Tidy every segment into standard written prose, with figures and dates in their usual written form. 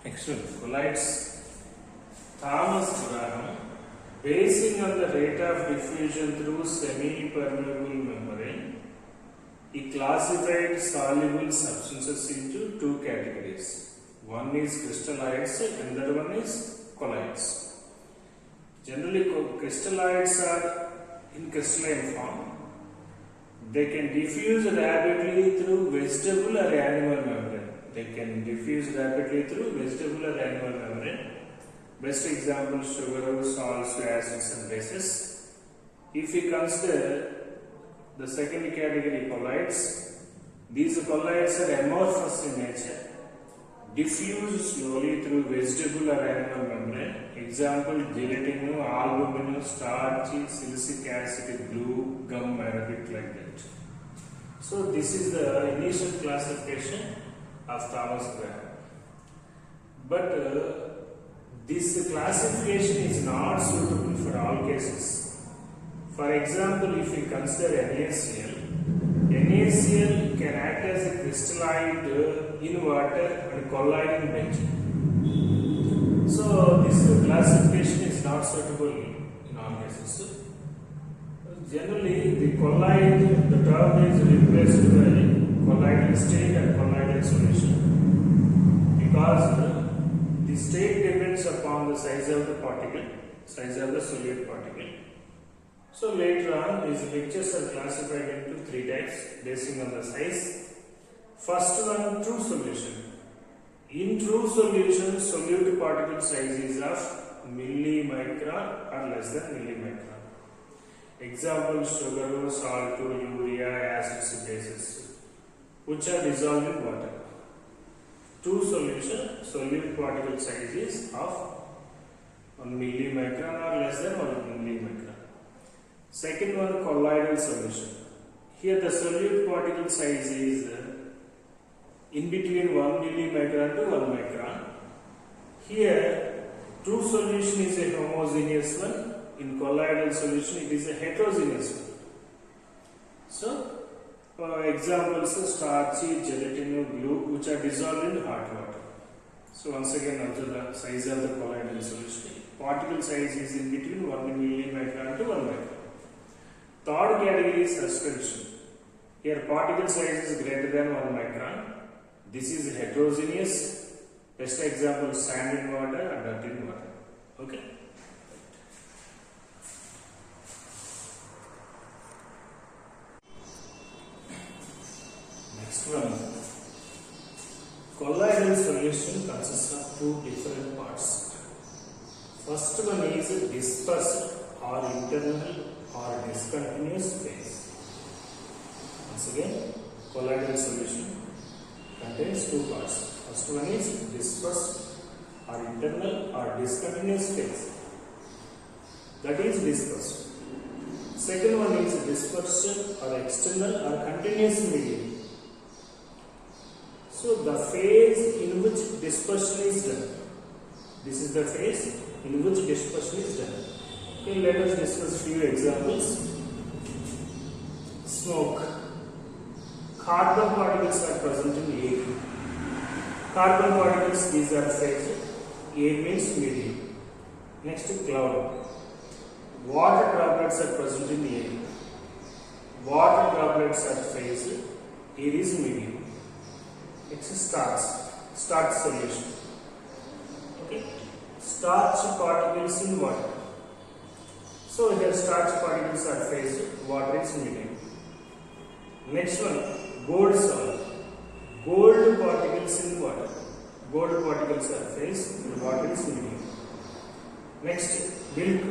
Next one, colloids. Thomas Graham, basing on the rate of diffusion through semi-permeable membrane, he classified soluble substances into two categories. One is crystalloids and another one is colloids. Generally, crystalloids are in crystalline form. They can diffuse rapidly through vegetable or animal membrane. Best example, sugar, salts, acids and bases. If we consider the second category, colloids, these colloids are amorphous in nature, diffuse slowly through vegetable or animal membrane. Example, gelatin, albumin, starch, silicic acid, glue, gum, and like that. So this is the initial classification of Thomas Graham. But this classification is not suitable for all cases. For example, if we consider NaCl can act as a crystalloid in water and colloid in benzene. So this classification is not suitable in all cases. Generally, the colloid, the term is replaced by colloidal state and colloidal solution because the state depends upon the size of the particle, size of the solute particle. So later on, these lectures are classified into three types based on the size. First one, true solution. In true solution, solute particle size is of millimicron or less than millimicron. Example, sugar, salt, urea, acids, bases, which are dissolved in water. True solution, solute particle size is of 1 millimicron or less than 1 millimicron. Second one, colloidal solution. Here the solute particle size is in between 1 millimicron to 1 micron. Here, true solution is a homogeneous one. In colloidal solution, it is a heterogeneous one. So, examples, starch, gelatin, glue, which are dissolved in hot water. So, once again, observe the size of the colloidal solution. Particle size is in between 1 millimicron to 1 micron. Third category is suspension. Here, particle size is greater than 1 micron. This is heterogeneous. Best example, sand in water and dirt in water. Okay. Next one. Colloidal solution consists of two different parts. First one is dispersed or internal or discontinuous phase. Once again, colloidal solution contains two parts. First one is dispersed or internal or discontinuous phase. That is dispersed. Second one is dispersion or external or continuous medium. So the phase in which dispersion is done. This is the phase in which dispersion is done. Okay, let us discuss few examples. Smoke. Carbon particles are present in air. Carbon particles, these are phase. Air means medium. Next, cloud. Water droplets are present in air. Water droplets are phase. Air is medium. Next is starch solution. Okay, starch particles in water. So here starch particles are phase, water is medium. Next one, gold salt. Gold particles in water. Gold particles are phase, and water is medium. Next, milk.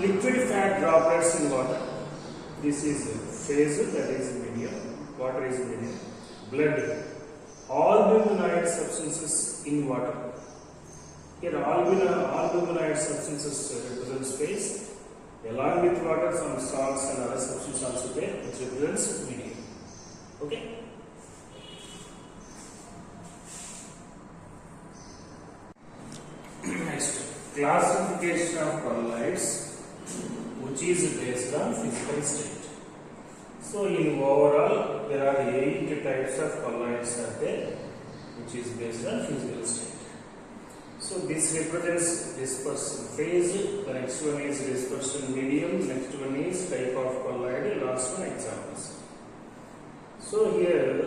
Liquid fat droplets in water. This is phase, that is medium. Water is medium. Blood. Albuminoid substances in water. Here albuminoid substances represents phase. Along with water, some salts and other substances also there, which represents medium. Okay. Next, classification of colloids, which is based on physical state. So in overall, there are 8 types of colloids are there. which is based on physical state. So this represents dispersion phase. The next one is dispersion medium. Next one is type of colloid. Last one examples. So here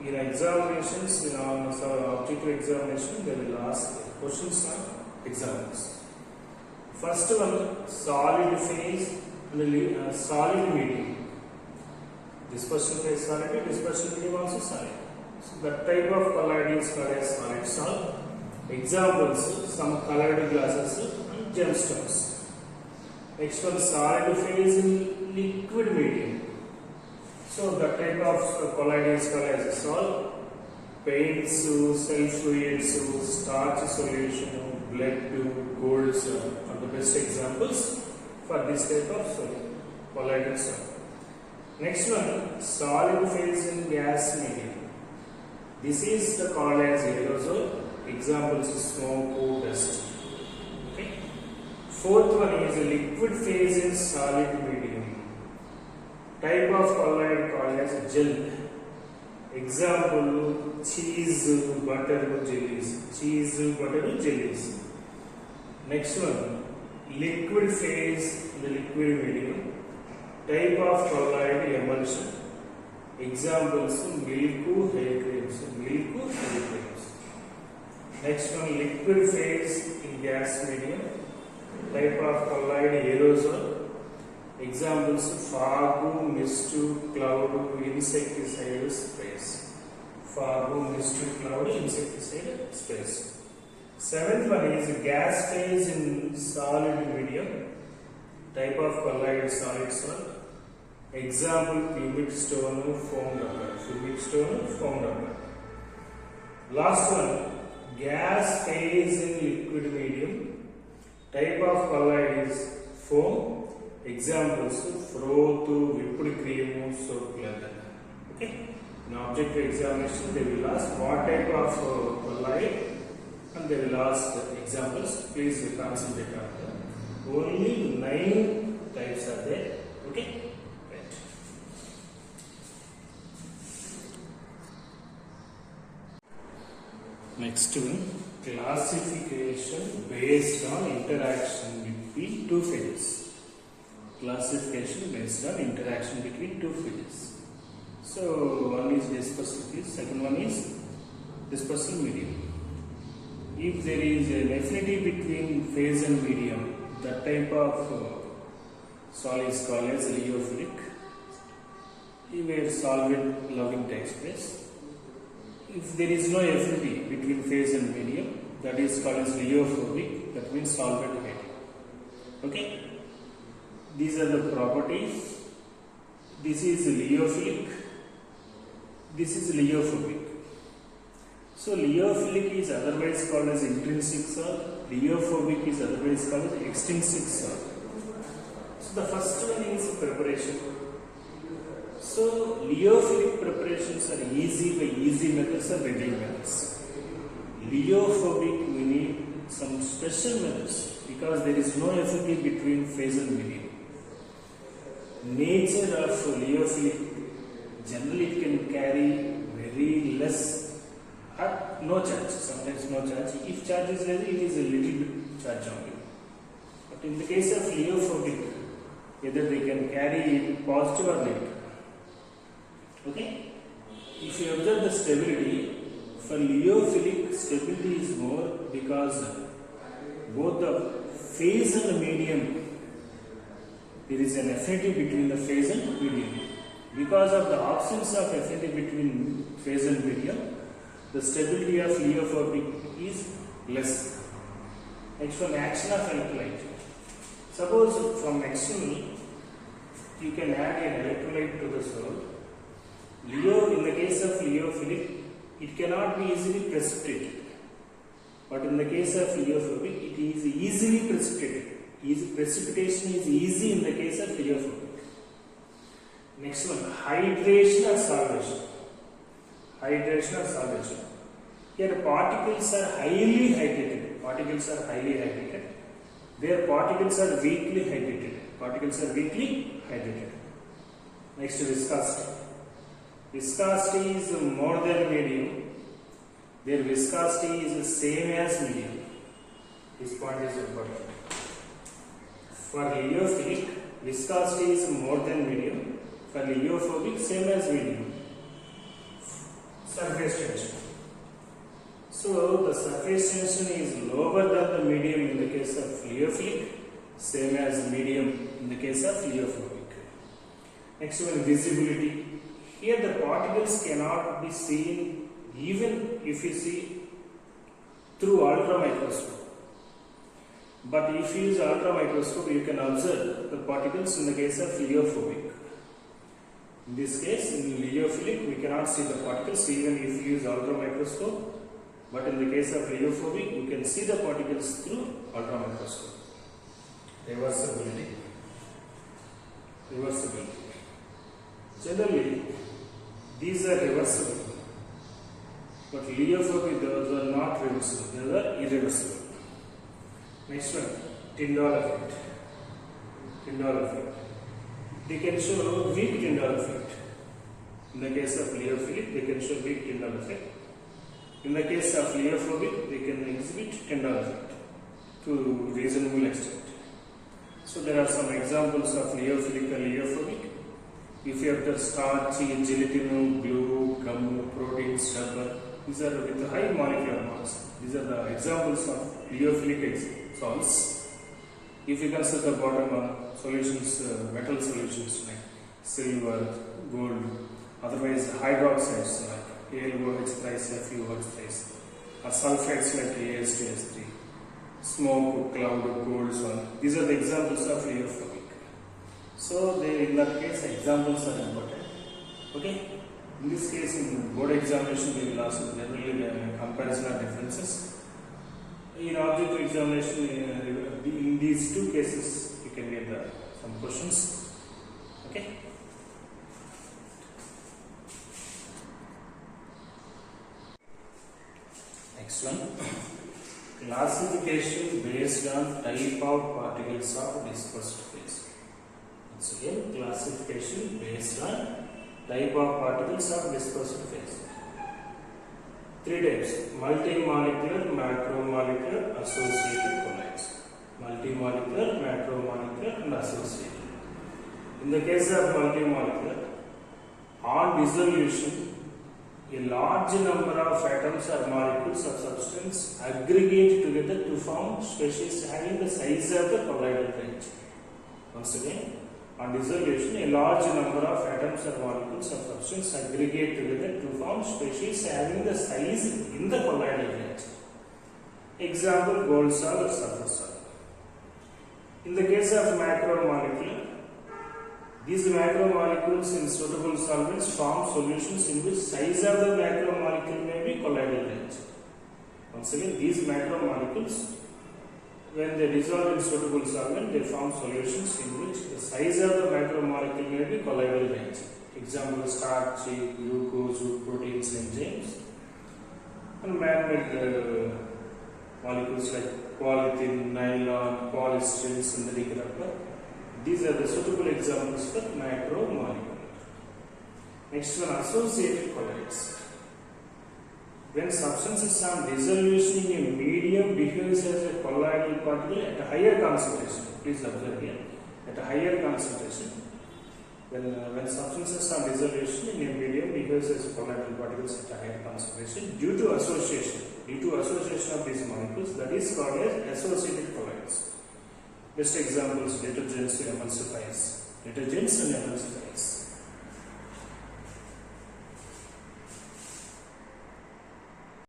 in examinations, in our objective examination, they will ask questions on examples. First one, solid phase and solid medium. Dispersion phase solid, dispersion medium also solid. So that type of colloid is called as solid salt. Examples, some colored glasses and gemstones. Next one, solid phase in liquid medium. So the type of colloid is called as salt. Paints, sulfates, starch solution, blood, gold are the best examples for this type of colloidal salt. Next one, solid phase in gas medium. This is the called as aerosol. Examples is smoke, dust. Okay. Fourth one is a liquid phase in solid medium. Type of colloid called as gel. Example, cheese, butter, jellies. Cheese, butter, jellies. Next one, liquid phase in the liquid medium. Type of colloid emulsion. Examples, milk, hair creams. Milk, hair creams. Next one, liquid phase in gas medium. Type of colloid aerosol. Examples, fog, mist, cloud, insecticide sprays. Fog, mist, cloud, insecticide sprays. Seventh one is gas phase in solid medium. Type of colloid solid salt. Example, pubic stone, foam rubber. Pubic stone, foam rubber. Last one, gas phase in liquid medium. Type of colloid is foam. Examples, froth, whipped cream, soap leather. Okay. In objective examination, they will ask what type of colloid and they will ask examples. Please concentrate on that. Only 9 types are there. Okay. Right. Next one, classification based on interaction between two phases. Classification based on interaction between two phases. So one is dispersal phase, second one is dispersal medium. If there is an affinity between phase and medium, that type of solid is called as lyophilic, where solvent loving takes place. If there is no affinity between phase and medium, that is called as lyophobic, that means solvent hating. Okay? These are the properties. This is lyophilic, this is lyophobic. So lyophilic is otherwise called as intrinsic salt, lyophobic is otherwise called as extrinsic salt. So the first one is preparation. So lyophilic preparations are easy by easy methods or reading methods. Lyophobic we need some special methods because there is no affinity between phase and medium. Nature of lyophilic, generally it can carry very less or no charge, sometimes no charge. If charge is there, it is a little bit charge only. But in the case of lyophobic, either they can carry positive or negative. Okay? If you observe the stability, for lyophilic, stability is more because both the phase and the medium, there is an affinity between the phase and medium. Because of the absence of affinity between phase and medium, the stability of lyophobic is less. Next one, action of electrolyte. Suppose from action you can add an electrolyte to the salt. In the case of lyophilic, it cannot be easily precipitated. But in the case of lyophobic, it is easily precipitated. Precipitation is easy in the case of lyophobic. Next one, hydration or solvation. Hydration or solvation. Here particles are highly hydrated. Particles are highly hydrated. Their particles are weakly hydrated. Particles are weakly hydrated. Next, viscosity. Viscosity is more than medium. their viscosity is the same as medium. This point is important. For liofilic, viscosity is more than medium. For liophobic, same as medium. Surface tension. So the surface tension is lower than the medium in the case of liofilic, same as medium in the case of liophobic. Next one, visibility. Here the particles cannot be seen even if you see through ultra microscope. But if you use ultra microscope, you can observe the particles in the case of liophobic. In this case, in liofilic, we cannot see the particles even if you use ultra microscope. But in the case of liophobic, you can see the particles through ultra microscope. Reversibility. Generally, these are reversible. But liophobic, those are not reversible, they are irreversible. Next one, Tyndall effect. They can show weak Tyndall effect. In the case of liofilic, they can show weak Tyndall effect. In the case of liophobic, they can exhibit Tyndall effect to reasonable extent. So there are some examples of liofilic and liophobic. If you have the starchy, gelatinous, glue, gum, proteins, rubber, these are with high molecular mass. These are the examples of liofilic salts. If you consider the bottom solutions, metal solutions like silver, gold, otherwise hydroxides like AlOH thrice, FeOH thrice, or sulfates like AS2S3, smoke, cloud, gold, one. These are the examples of liophobic. So in that case, examples are important. Okay. In this case, in board examination, we will ask generally comparison of differences. In objective examination, in these two cases, you can get some questions. Okay. Next one, classification based on type of particles of dispersed phase. Once again, classification based on type of particles of dispersed phase. Three types: multimolecular, macromolecular, associated colloids. Multimolecular, macromolecular, and associated. In the case of multimolecular, on dissolution, a large number of atoms or molecules of substance aggregate together to form species having the size of the colloidal range. Once again, on dissolution, a large number of atoms or molecules of substance aggregate together to form species having the size in the colloidal range. Example, gold salt or sulfur salt. In the case of macromolecular, these macromolecules in suitable solvents form solutions in which size of the macromolecule may be colloidal range. Once again, these macromolecules, when they dissolve in suitable solvent, they form solutions in which the size of the macromolecule may be colloidal range. Example, starch, glucose, proteins, enzymes, and man-made molecules like polythene, nylon, polystyrene, synthetic rubber. These are the suitable examples for macromolecule. Next one, associated colloids. When substances on dissolution in a medium behaves as a colloidal particle at a higher concentration. Please observe here. At a higher concentration, when substances on dissolution in a medium behaves as colloidal particles at a higher concentration due to association of these molecules, that is called as associated colloids. Best examples: detergents and emulsifiers.